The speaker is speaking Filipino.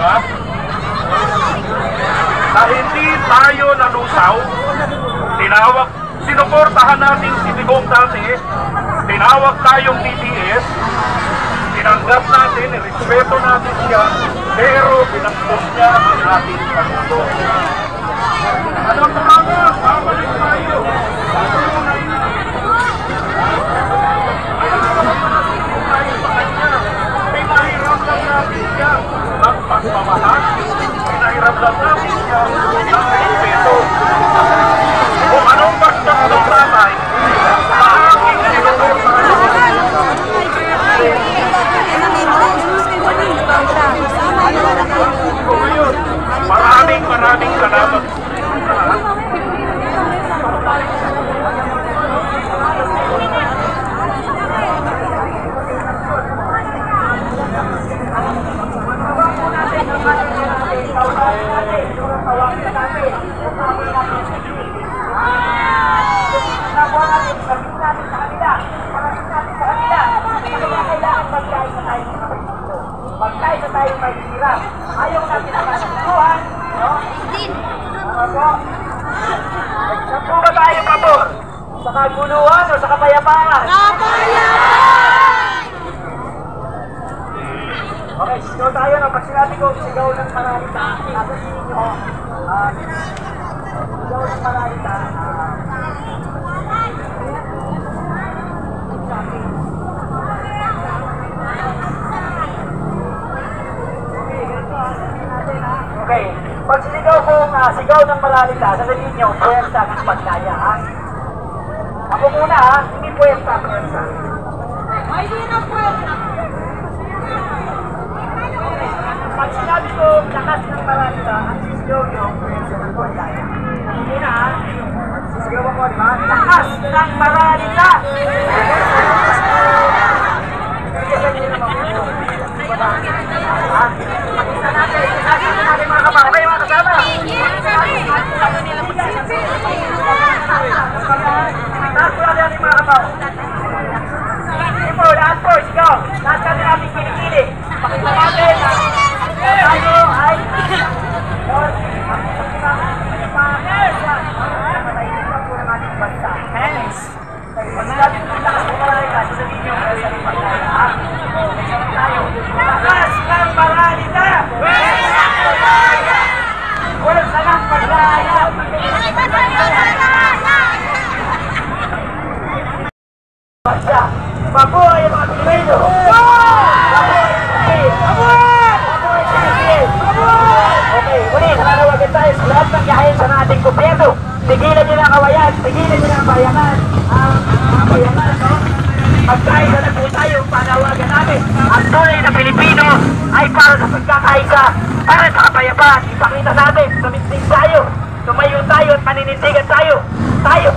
Ha? Na hindi tayo nalusaw, sinuportahan natin si Digong dati, tinawag tayong DDS, tinanggap natin, respeto natin siya, pero pinagpos niya ang ating Pangulo. Ano tumama? Babalik tayo. Pinahiram lang natin siya ng pagmamahal, pinahiram lang natin siya ng respeto. Kung anong bagsak ng tatay, sa aking sinuportahan. Maraming salamat. Magkaya tayo mahirap. Ayaw natin ang kasukuhan. Saan po ba tayo pabor? Sa kaguluhan o sa kapayapaan? Kapayapaan! Okay, sigaw tayo. Pag sinabi ko, sigaw ng maralita. Nasa sinyo. Sigaw ng maralita. Okay, pag sinigaw kong sigaw ng maralita, sasabihin nyo, puwersa ng pagkaya, ha? Ako muna, ha? Hindi puwersa, puwersa. Ay, di na puwersa. Pag sinabi ko, lakas ng maralita, ang sisigaw nyo, puwersa ng pagkaya. Ako muna, ha? Sisigaw ako, di ba? Lakas ng maralita! Pakita natin, mga kapatid. Okay, mga kasama. Taas po natin ating mga kapatid. Sige po, lahat po, sigaw. Lahat natin ating kilikili. Pakita natin na tayo ay panayipan po ng ating bansa. Pag sinabi po yung lakas ng maralita, sasabihin nyo sa ating pagkaya. Lakas ng maralita! Walang salang pagkaya! Mabuhay ang mga Pilipino! Okay, ulit, nanawagan tayo sa lahat ng yahin sa ating gobyerno. Tigilan nyo na ang kawayan, tigilan nyo na ang bayanan. Ang bayanan, no? Magkaisa na po tayo, panawagan namin. Ang tunay na Pilipino ay para sa pagkakaisa, para sa kapayapaan. Ipakita natin, tumitig tayo, tumayo tayo at maninindigan tayo. Tayo